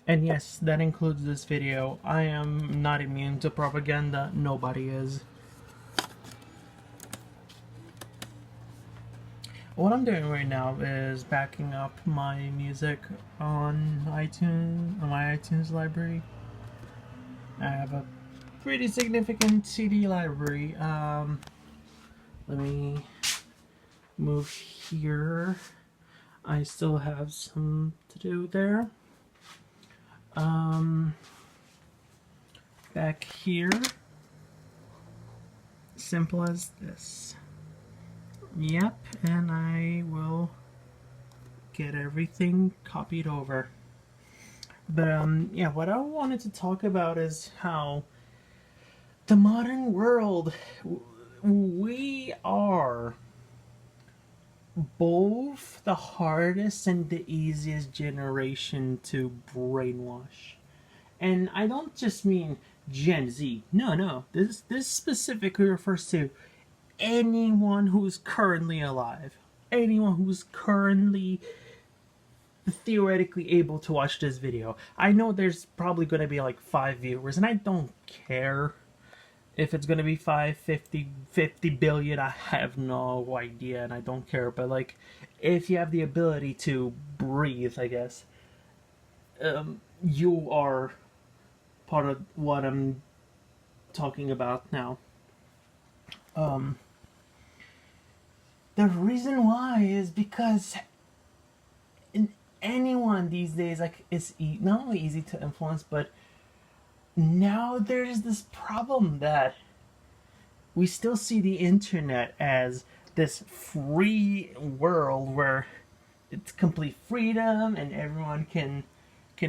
And yes, that includes this video. I am not immune to propaganda. Nobody is. What I'm doing right now is backing up my music on iTunes, on my iTunes library. I have a pretty significant CD library. Let me move here. I still have some to do there. Back here. Simple as this. Yep, and I will get everything copied over. But yeah, what I wanted to talk about is how the modern world, we are both the hardest and the easiest generation to brainwash. And I don't just mean Gen Z. No. This specifically refers to anyone who's currently alive. Anyone who's currently theoretically able to watch this video. I know there's probably going to be like 5 viewers, and I don't care if it's going to be 5, 50 billion. I have no idea, and I don't care. But like, if you have the ability to breathe, I guess, you are part of what I'm talking about now. The reason why is because anyone these days, like, it's not only easy to influence, but now there's this problem that we still see the internet as this free world where it's complete freedom and everyone can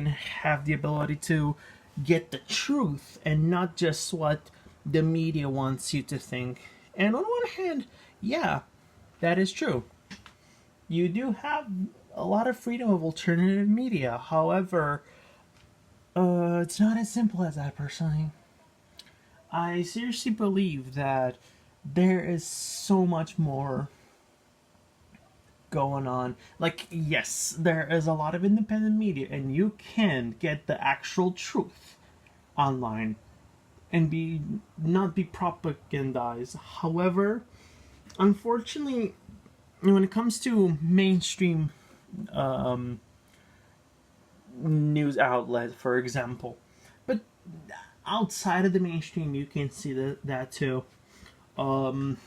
have the ability to get the truth and not just what the media wants you to think. And on one hand, yeah, that is true. You do have a lot of freedom of alternative media. However, it's not as simple as that, personally. I seriously believe that there is so much more going on. Like, yes, there is a lot of independent media, and you can get the actual truth online and not be propagandized. However, unfortunately, when it comes to mainstream news outlet, for example, but outside of the mainstream, you can see that too. Even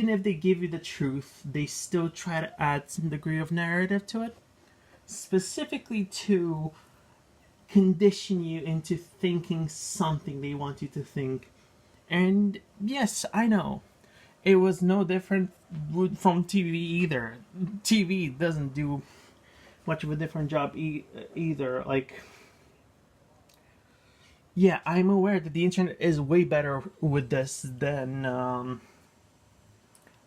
if they give you the truth, they still try to add some degree of narrative to it, specifically to condition you into thinking something they want you to think. And yes, I know, it was no different from TV either. TV doesn't do much of a different job either. Like, yeah, I'm aware that the internet is way better with this than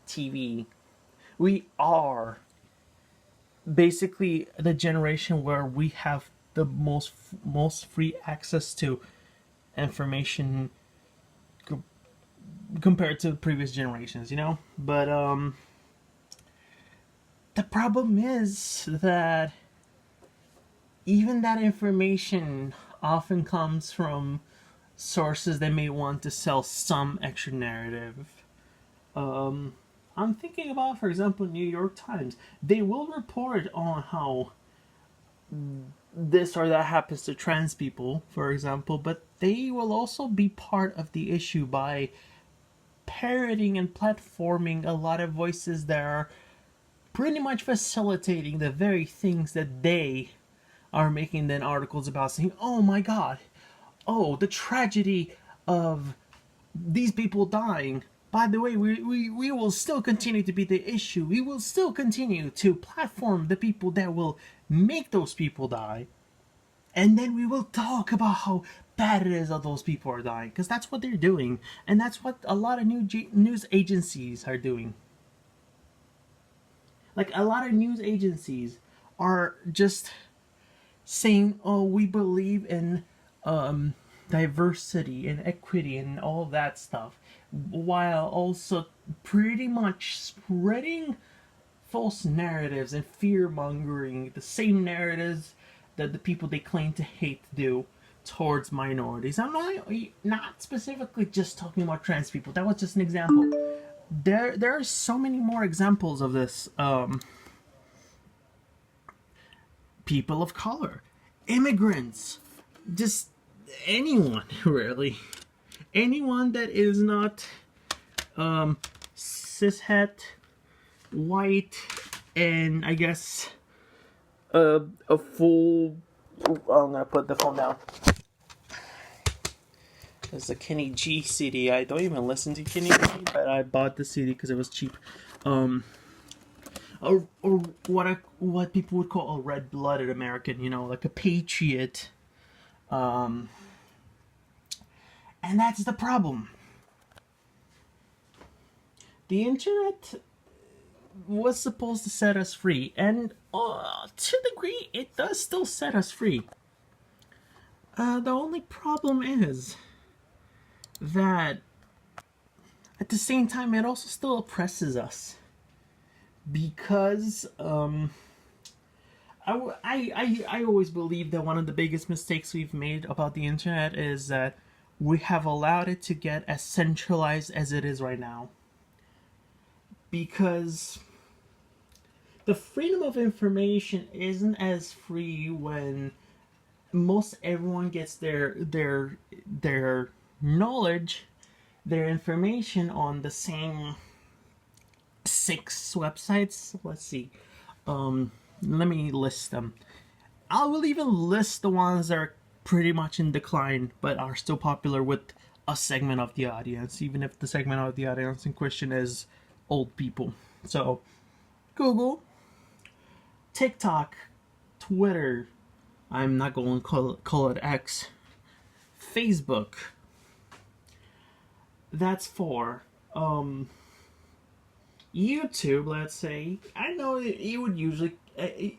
TV. We are basically the generation where we have the most free access to information compared to previous generations, you know? But the problem is that even that information often comes from sources that may want to sell some extra narrative. I'm thinking about, for example, New York Times. They will report on how this or that happens to trans people, for example, but they will also be part of the issue by parroting and platforming a lot of voices that are pretty much facilitating the very things that they are making then articles about, saying, oh my god, oh, the tragedy of these people dying. By the way, we will still continue to be the issue. We will still continue to platform the people that will make those people die. And then we will talk about how bad it is that those people are dying. Because that's what they're doing. And that's what a lot of news agencies are doing. Like, a lot of news agencies are just saying, oh, we believe in diversity and equity and all that stuff, while also pretty much spreading false narratives and fear mongering, the same narratives that the people they claim to hate do towards minorities. I'm not specifically just talking about trans people. That was just an example. There are so many more examples of this. People of color, immigrants, just anyone really, anyone that is not cishet, white, and I guess a full. I'm gonna put the phone down. There's a Kenny G CD. I don't even listen to Kenny G, but I bought the CD because it was cheap. Or what people would call a red-blooded American, like a patriot. And that's the problem. The internet was supposed to set us free, and to a degree, it does still set us free. The only problem is that at the same time, it also still oppresses us. Because I always believe that one of the biggest mistakes we've made about the internet is that we have allowed it to get as centralized as it is right now. Because the freedom of information isn't as free when most everyone gets their knowledge, their information on the same 6 websites. Let's see. Let me list them. I will even list the ones that are pretty much in decline but are still popular with a segment of the audience, even if the segment of the audience in question is old people. So, Google, TikTok, Twitter, I'm not going to call it X, Facebook. That's 4. YouTube, let's say, I know you would usually,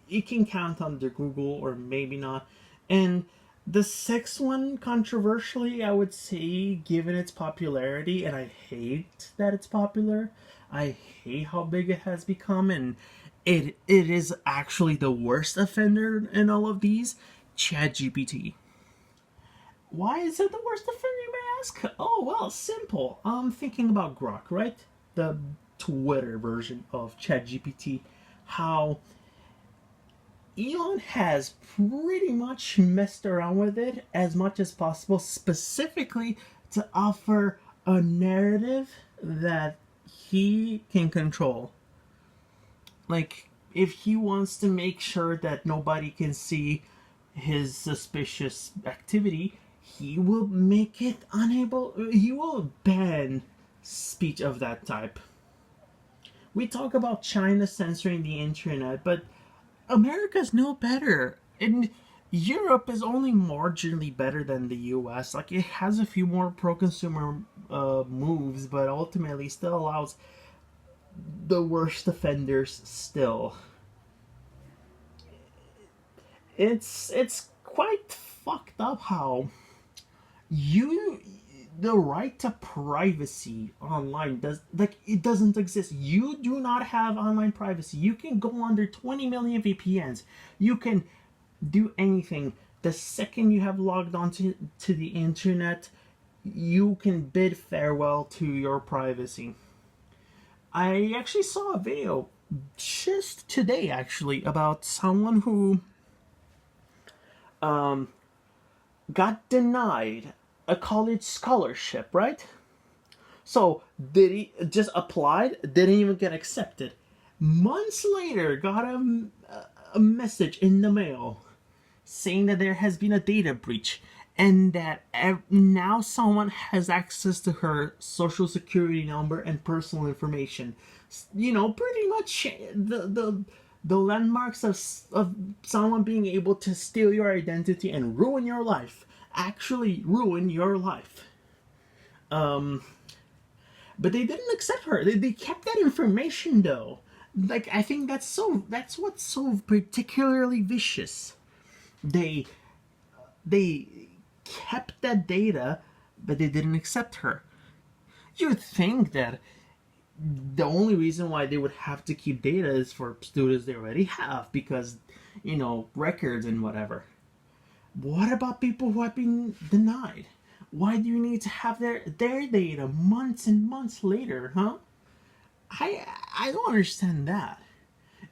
you can count under Google or maybe not. And the 6th one, controversially, I would say, given its popularity, and I hate that it's popular, I hate how big it has become, and it is actually the worst offender in all of these, ChatGPT. Why is it the worst offender, you may ask? Oh, well, simple. I'm thinking about Grok, right? The Twitter version of ChatGPT, how Elon has pretty much messed around with it as much as possible, specifically to offer a narrative that he can control. Like, if he wants to make sure that nobody can see his suspicious activity, he will make it unable, he will ban speech of that type. We talk about China censoring the internet, but America's no better. And Europe is only marginally better than the US. Like, it has a few more pro-consumer moves, but ultimately still allows the worst offenders still. It's quite fucked up how the right to privacy online it doesn't exist. You do not have online privacy. You can go under 20 million VPNs. You can do anything. The second you have logged on to the internet, you can bid farewell to your privacy. I actually saw a video just today, actually, about someone who got denied a college scholarship, right? So, did he just applied, didn't even get accepted. Months later, got a message in the mail saying that there has been a data breach and that now someone has access to her social security number and personal information. Pretty much the landmarks of someone being able to steal your identity and ruin your life. Actually ruin your life. But they didn't accept her. They kept that information though. Like, I think that's what's so particularly vicious. They kept that data, but they didn't accept her. You'd think that the only reason why they would have to keep data is for students they already have, because, records and whatever. What about people who have been denied? Why do you need to have their data months and months later, huh? I don't understand that.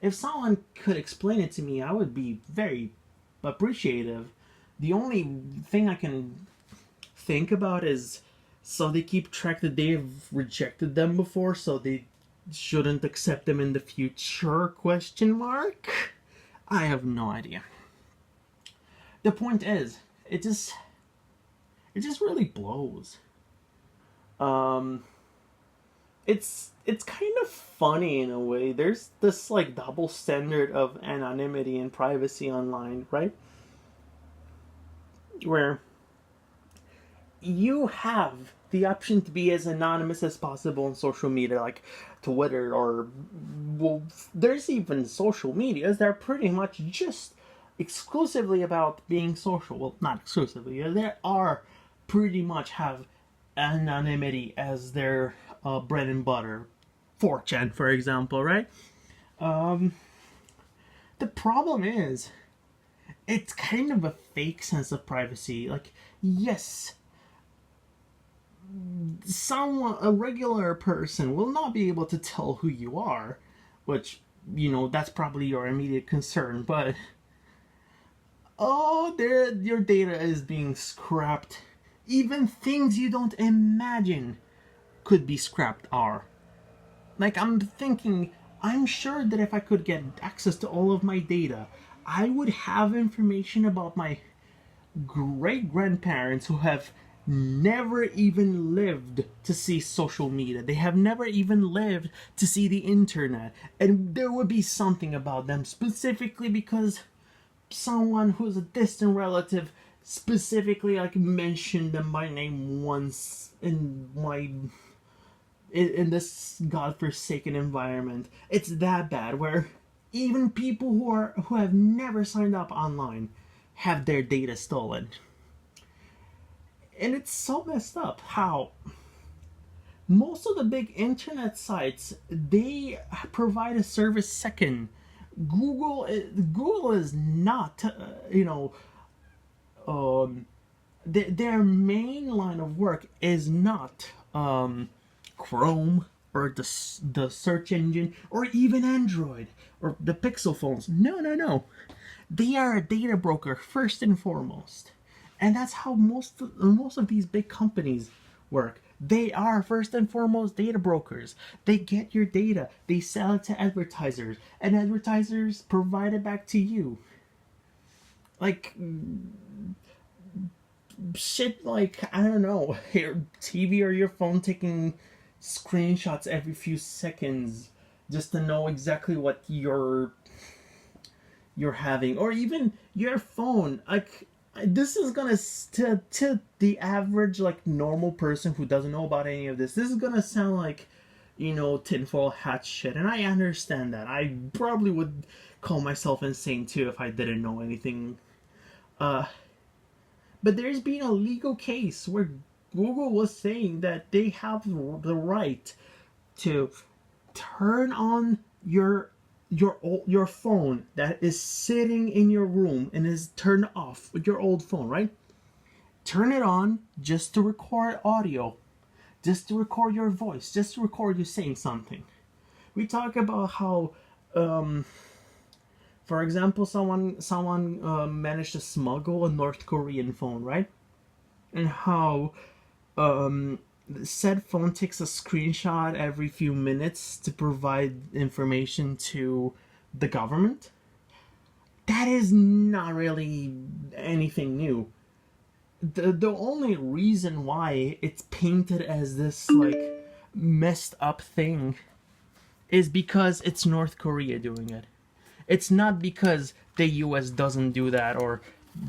If someone could explain it to me, I would be very appreciative. The only thing I can think about is so they keep track that they've rejected them before, so they shouldn't accept them in the future? Question mark. I have no idea. The point is, it just really blows. Um, it's kind of funny in a way. There's this like double standard of anonymity and privacy online, right? Where you have the option to be as anonymous as possible on social media, like Twitter, or well, there's even social medias that are pretty much just exclusively about being social. Well, not exclusively. There are pretty much have anonymity as their bread and butter. 4chan, for example, right? Um, the problem is, it's kind of a fake sense of privacy. Like, yes, someone, a regular person, will not be able to tell who you are, which, that's probably your immediate concern, but oh, your data is being scrapped. Even things you don't imagine could be scrapped are. Like, I'm thinking, I'm sure that if I could get access to all of my data, I would have information about my great grandparents who have never even lived to see social media. They have never even lived to see the internet. And there would be something about them specifically because someone who's a distant relative specifically like mentioned them by name once in this godforsaken environment. It's that bad where even people who have never signed up online have their data stolen. And it's so messed up how most of the big internet sites, they provide a service second. Google is not their main line of work is not Chrome or the search engine or even Android or the Pixel phones. No, no, no. They are a data broker first and foremost. And that's how most of these big companies work. They are first and foremost data brokers. They get your data, they sell it to advertisers, and advertisers provide it back to you. Like shit, like I don't know, your TV or your phone taking screenshots every few seconds just to know exactly what you're having, or even your phone. Like this is gonna to the average like normal person who doesn't know about any of this. This is gonna sound like tinfoil hat shit, and I understand that. I probably would call myself insane too if I didn't know anything. Uh, but there's been a legal case where Google was saying that they have the right to turn on your phone that is sitting in your room and is turned off with your old phone, right? Turn it on just to record audio, just to record your voice, just to record you saying something. We talk about how, for example, someone managed to smuggle a North Korean phone, right? And how said phone takes a screenshot every few minutes to provide information to the government. That is not really anything new. The only reason why it's painted as this like messed up thing is because it's North Korea doing it. It's not because the US doesn't do that or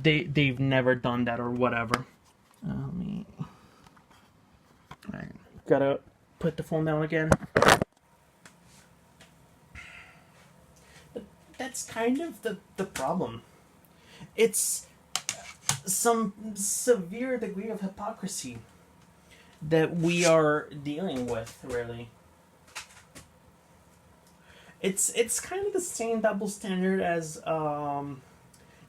they've never done that or whatever. Let me Alright. Gotta put the phone down again. But that's kind of the problem. It's some severe degree of hypocrisy that we are dealing with, really. It's kind of the same double standard as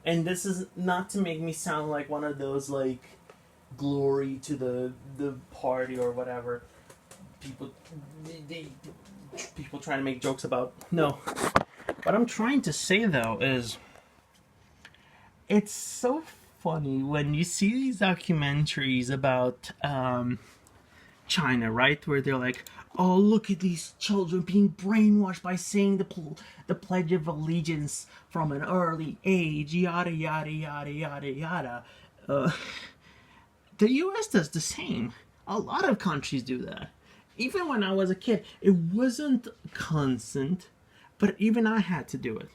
And this is not to make me sound like one of those like glory to the party or whatever people the people trying to make jokes about. No, what I'm trying to say though is it's so funny when you see these documentaries about China, right? Where they're like, "Oh, look at these children being brainwashed by saying the Pledge of Allegiance from an early age, yada yada yada yada yada." Uh, the U.S. does the same. A lot of countries do that. Even when I was a kid, it wasn't constant, but even I had to do it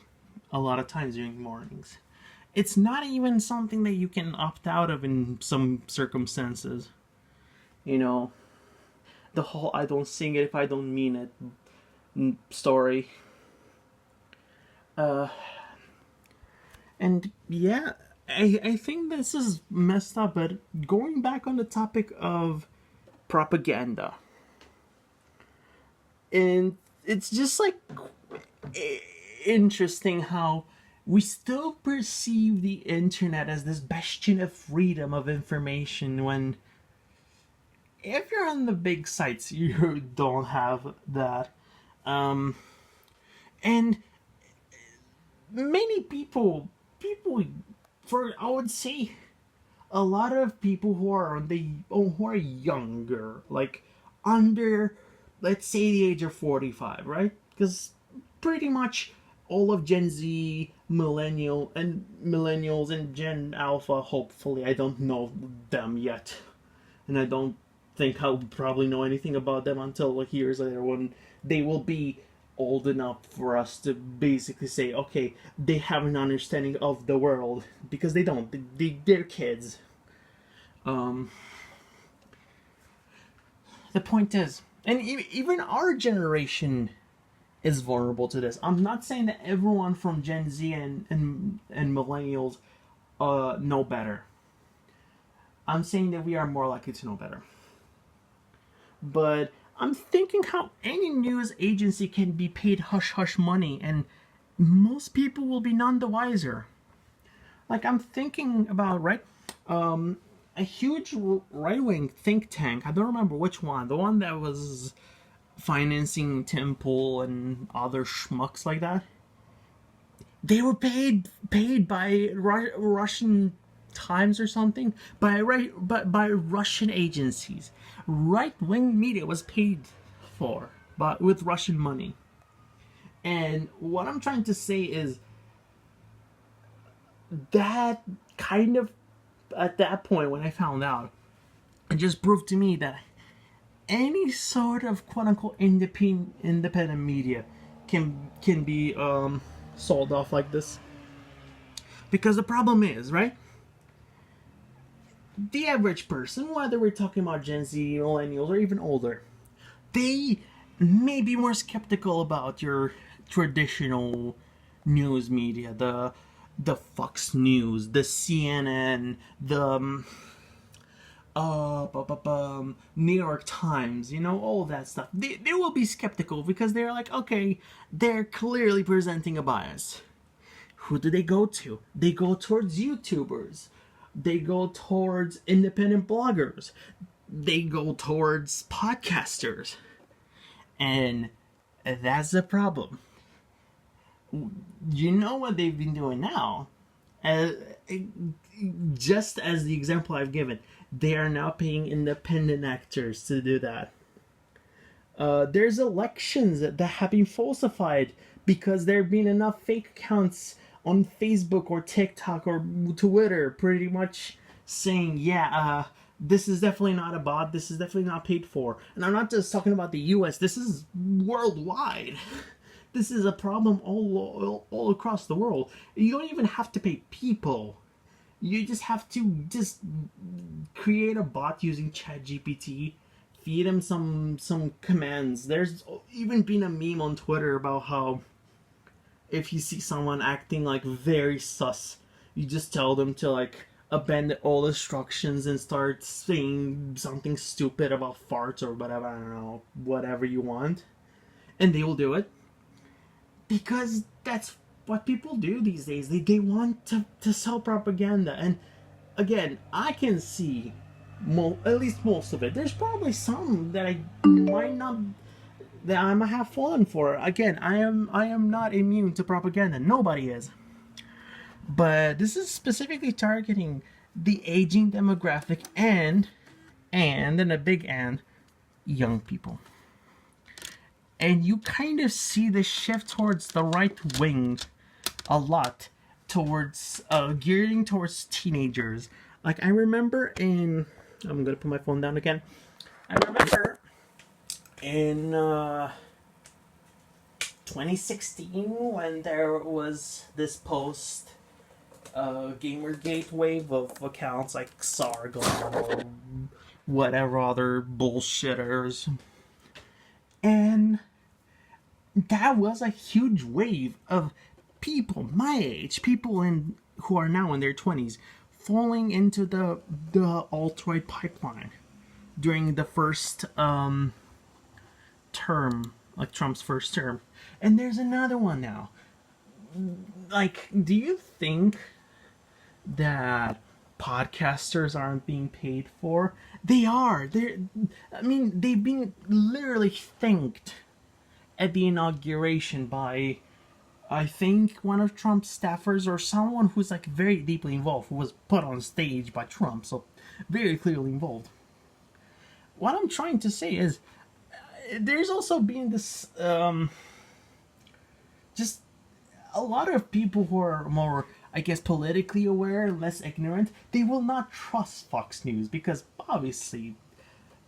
a lot of times during mornings. It's not even something that you can opt out of in some circumstances. You know, the whole "I don't sing it if I don't mean it" story. Uh, and yeah, I think this is messed up, but going back on the topic of propaganda, and it's just like interesting how we still perceive the internet as this bastion of freedom of information when if you're on the big sites you don't have that. And many people for I would say a lot of people who are who are younger, like under, let's say, the age of 45, right? Because pretty much all of Gen Z, millennials and Gen Alpha, hopefully, I don't know them yet, and I don't think I'll probably know anything about them until like years later when they will be old enough for us to basically say, okay, they have an understanding of the world, because they don't. They're kids. Um, the point is, and even our generation is vulnerable to this. I'm not saying that everyone from Gen Z and millennials know better. I'm saying that we are more likely to know better. But I'm thinking how any news agency can be paid hush hush money and most people will be none the wiser. Like I'm thinking about, right? A huge right wing think tank. I don't remember which one. The one that was financing Temple and other schmucks like that. They were paid by Russian Times or something, by Russian agencies. Right wing media was paid for, but with Russian money. And what I'm trying to say is that kind of, at that point when I found out, it just proved to me that any sort of quote unquote independent media can be sold off like this. Because the problem is, right? The average person, whether we're talking about Gen Z, millennials, or even older, they may be more skeptical about your traditional news media, the Fox News, the CNN, the New York Times, all of that stuff. They will be skeptical because they're like, okay, they're clearly presenting a bias. Who do they go to? They go towards YouTubers. They go towards independent bloggers. They go towards podcasters. And that's the problem. You know what they've been doing now? Just as the example I've given, they are now paying independent actors to do that. There's elections that have been falsified because there have been enough fake accounts on Facebook or TikTok or Twitter pretty much saying, yeah, this is definitely not a bot, this is definitely not paid for. And I'm not just talking about the US, this is worldwide. This is a problem all across the world. You don't even have to pay people. You just have to just create a bot using ChatGPT, feed him some commands. There's even been a meme on Twitter about how if you see someone acting like very sus, you just tell them to like abandon all instructions and start saying something stupid about farts or whatever, I don't know, whatever you want. And they will do it. Because that's what people do these days. They want to sell propaganda. And again, I can see at least most of it. There's probably some that I might not, that I might have fallen for. Again, I am not immune to propaganda. Nobody is. But this is specifically targeting the aging demographic and a big and young people. And you kind of see the shift towards the right wing a lot, towards gearing towards teenagers. Like I remember in, I'm gonna put my phone down again. I remember in 2016 when there was this post Gamergate wave of accounts like Sargon or whatever other bullshitters. And that was a huge wave of people my age, people who are now in their 20s, falling into the alt-right pipeline during the first term, like Trump's first term. And there's another one now. Like, do you think that podcasters aren't being paid for? They are. They've been literally thanked at the inauguration by, I think, one of Trump's staffers or someone who's like very deeply involved, who was put on stage by Trump, so very clearly involved. What I'm trying to say is, there's also been this, just a lot of people who are more, I guess, politically aware, less ignorant. They will not trust Fox News because obviously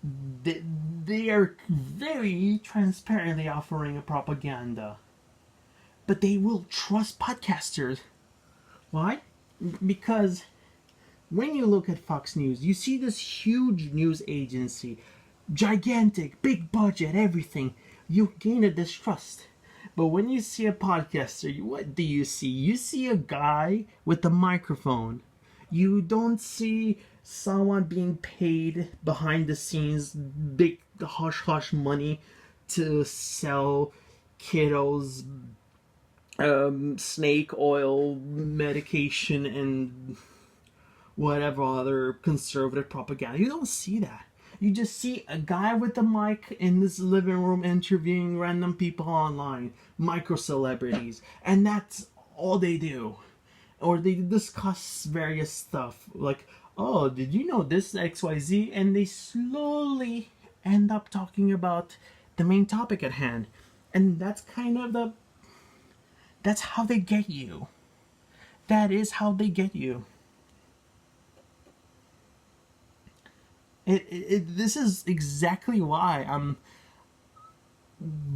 they are very transparently offering a propaganda. But they will trust podcasters. Why? Because when you look at Fox News, you see this huge news agency, gigantic, big budget, everything. You gain a distrust. But when you see a podcaster, what do you see? You see a guy with a microphone. You don't see someone being paid behind the scenes big hush-hush money to sell kiddos snake oil medication and whatever other conservative propaganda. You don't see that. You just see a guy with a mic in this living room interviewing random people online, micro celebrities, and that's all they do. Or they discuss various stuff like, oh, did you know this XYZ? And they slowly end up talking about the main topic at hand. And that's kind of that's how they get you. That is how they get you. This is exactly why I'm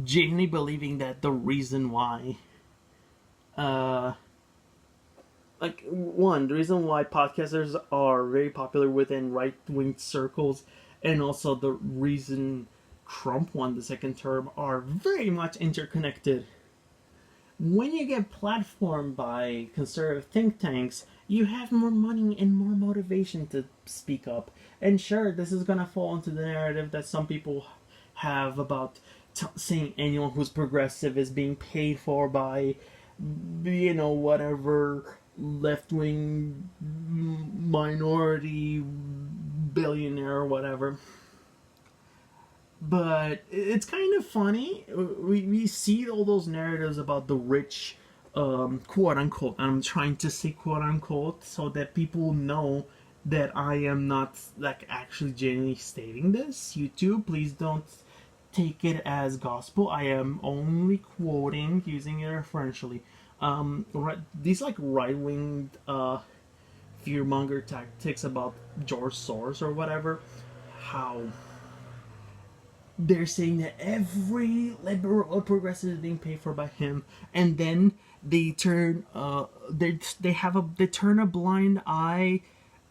genuinely believing that the reason why, the reason why podcasters are very popular within right-wing circles, and also the reason Trump won the second term are very much interconnected. When you get platformed by conservative think tanks, you have more money and more motivation to speak up. And sure, this is gonna fall into the narrative that some people have about saying anyone who's progressive is being paid for by, whatever left-wing minority billionaire or whatever. But it's kind of funny. We see all those narratives about the rich, quote unquote. I'm trying to say quote unquote so that people know that I am not like actually genuinely stating this. YouTube, please don't take it as gospel. I am only quoting, using it referentially. These like right-wing fearmonger tactics about George Soros or whatever, how they're saying that every liberal or progressive is being paid for by him, and then they turn they turn a blind eye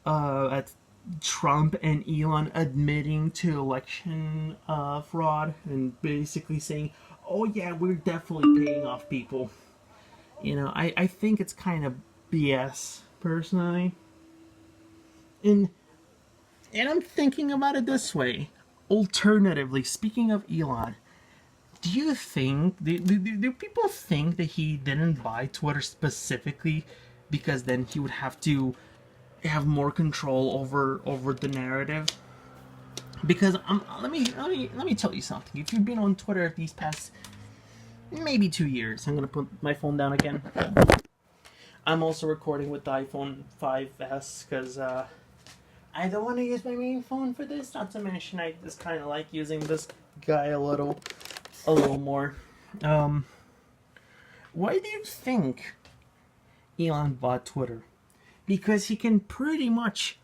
at Trump and Elon admitting to election fraud and basically saying, "Oh yeah, we're definitely paying off people." I think it's kind of BS personally, and I'm thinking about it this way. Alternatively, speaking of Elon, Do you think do people think that he didn't buy Twitter specifically because then he would have to have more control over the narrative? Because let me tell you something. If you've been on Twitter these past maybe 2 years, I'm gonna put my phone down again. I'm also recording with the iPhone 5S because I don't want to use my main phone for this. Not to mention, I just kind of like using this guy a little more. Why do you think Elon bought Twitter? Because he can pretty much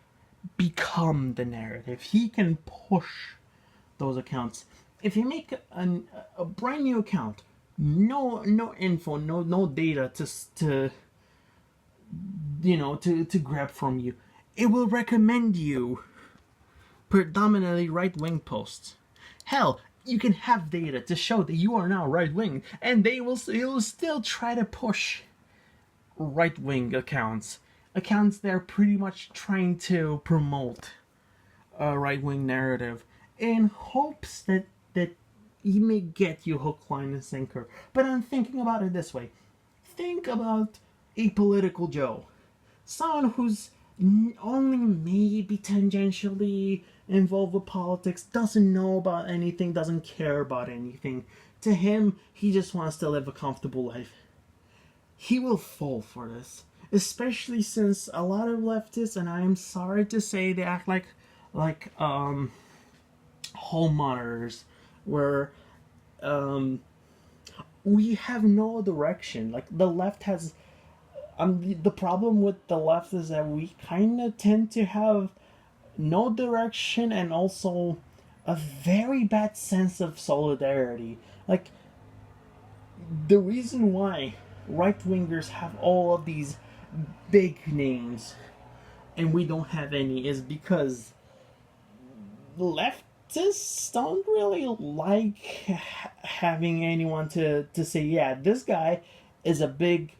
become the narrative. He can push those accounts. If you make a brand new account, no info, no data to grab from you, it will recommend you predominantly right-wing posts. Hell, you can have data to show that you are now right-wing, and they will still try to push right-wing accounts that are pretty much trying to promote a right-wing narrative in hopes that he may get you hook, line, and sinker. But I'm thinking about it this way. Think about a political Joe. Someone who's only maybe tangentially involved with politics, doesn't know about anything, doesn't care about anything. To him, he just wants to live a comfortable life. He will fall for this. Especially since a lot of leftists, and I am sorry to say, they act like home monitors, where we have no direction. Like, the left has the problem with the left is that we kind of tend to have no direction and also a very bad sense of solidarity. Like, the reason why right-wingers have all of these big names and we don't have any is because leftists don't really like having anyone to say, yeah, this guy is a big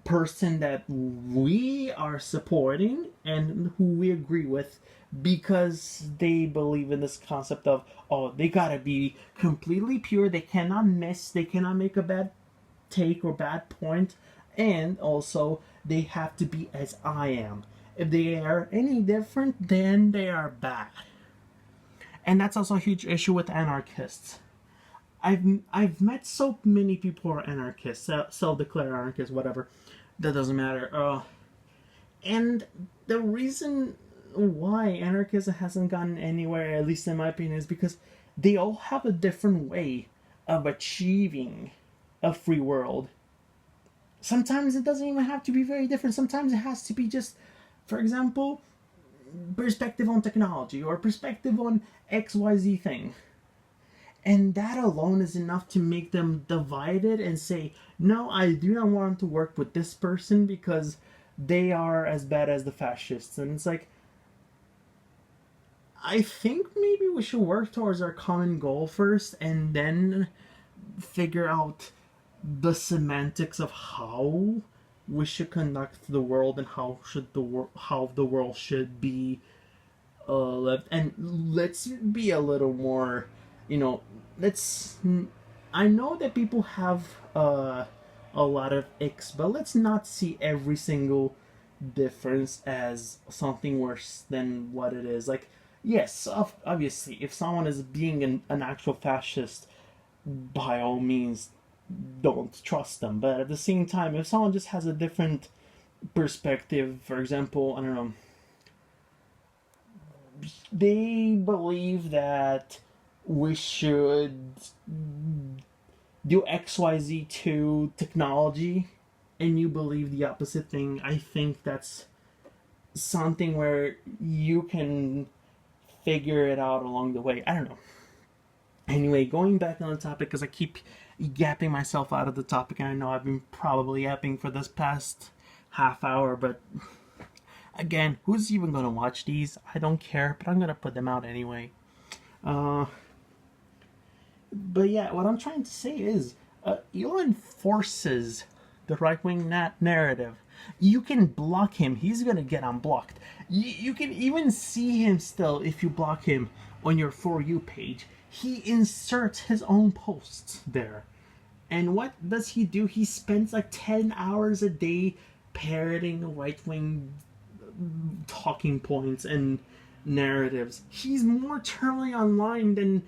person that we are supporting and who we agree with, because they believe in this concept of, oh, they gotta be completely pure, they cannot miss, they cannot make a bad take or bad point, and also they have to be as I am. If they are any different, then they are bad. And that's also a huge issue with anarchists. I've met so many people who are anarchists, self-declared anarchists, whatever. That doesn't matter. And the reason why anarchism hasn't gotten anywhere, at least in my opinion, is because they all have a different way of achieving a free world. Sometimes it doesn't even have to be very different. Sometimes it has to be just, for example, perspective on technology or perspective on XYZ thing. And that alone is enough to make them divided and say, no, I do not want to work with this person because they are as bad as the fascists. And it's like, I think maybe we should work towards our common goal first and then figure out the semantics of how we should conduct the world and how the world should be lived. And let's be a little more, I know that people have a lot of icks, but let's not see every single difference as something worse than what it is. Like, yes, obviously, if someone is being an actual fascist, by all means, don't trust them. But at the same time, if someone just has a different perspective, for example, I don't know, they believe that we should do XYZ to technology, and you believe the opposite thing, I think that's something where you can figure it out along the way. I don't know. Anyway, going back on the topic, because I keep yapping myself out of the topic, and I know I've been probably yapping for this past half hour, but again, who's even going to watch these? I don't care, but I'm going to put them out anyway. But yeah, what I'm trying to say is, Elon forces the right-wing narrative. You can block him. He's gonna get unblocked. You can even see him still if you block him on your For You page. He inserts his own posts there. And what does he do? He spends like 10 hours a day parroting right-wing talking points and narratives. He's more terminally online than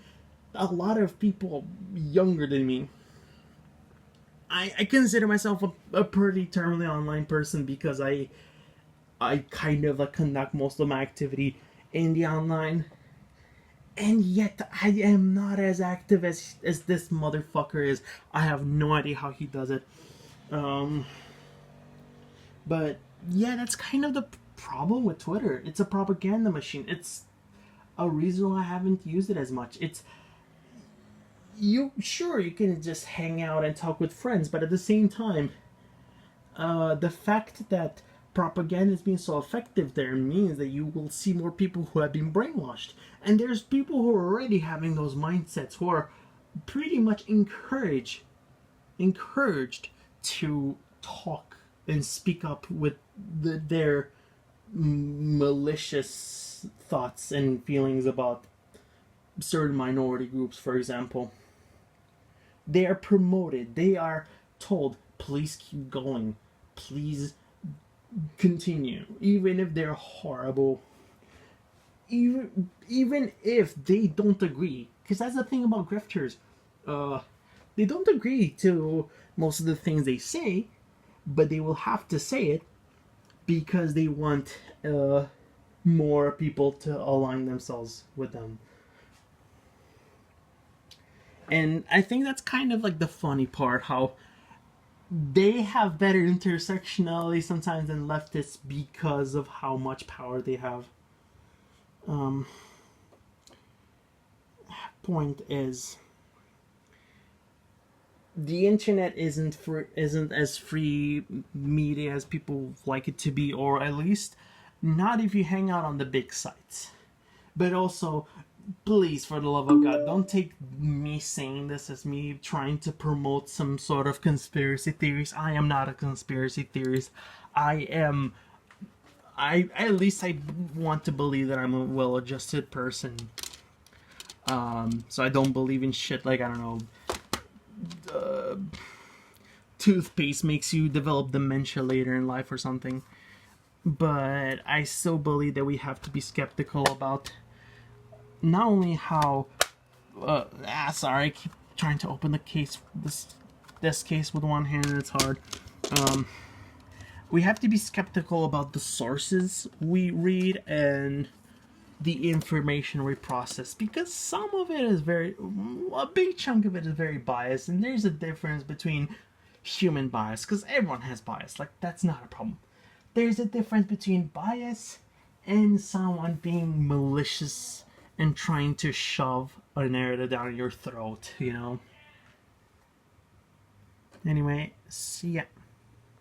a lot of people younger than me. I consider myself a pretty terminally online person because I kind of like conduct most of my activity in the online, and yet I am not as active as this motherfucker is. I have no idea how he does it. But yeah, that's kind of the problem with Twitter. It's a propaganda machine. It's a reason why I haven't used it as much. It's you can just hang out and talk with friends, but at the same time, the fact that propaganda is being so effective there means that you will see more people who have been brainwashed, and there's people who are already having those mindsets who are pretty much encouraged to talk and speak up with their malicious thoughts and feelings about certain minority groups, for example. They are promoted. They are told, please keep going. Please continue. Even if they're horrible. Even if they don't agree. Because that's the thing about grifters. They don't agree to most of the things they say, but they will have to say it because they want more people to align themselves with them. And I think that's kind of like the funny part, how they have better intersectionality sometimes than leftists because of how much power they have. Point is, the internet isn't as free media as people like it to be, or at least not if you hang out on the big sites. But also, please, for the love of God, don't take me saying this as me trying to promote some sort of conspiracy theories. I am not a conspiracy theorist. I at least I want to believe that I'm a well-adjusted person. So I don't believe in shit like, I don't know, toothpaste makes you develop dementia later in life or something. But I still believe that we have to be skeptical about not only how sorry, I keep trying to open the case, this case with one hand and it's hard. We have to be skeptical about the sources we read and the information we process, because some of it is a big chunk of it is very biased, and there's a difference between human bias, because everyone has bias, like that's not a problem. There's a difference between bias and someone being malicious and trying to shove a narrative down your throat, you know? Anyway, see ya.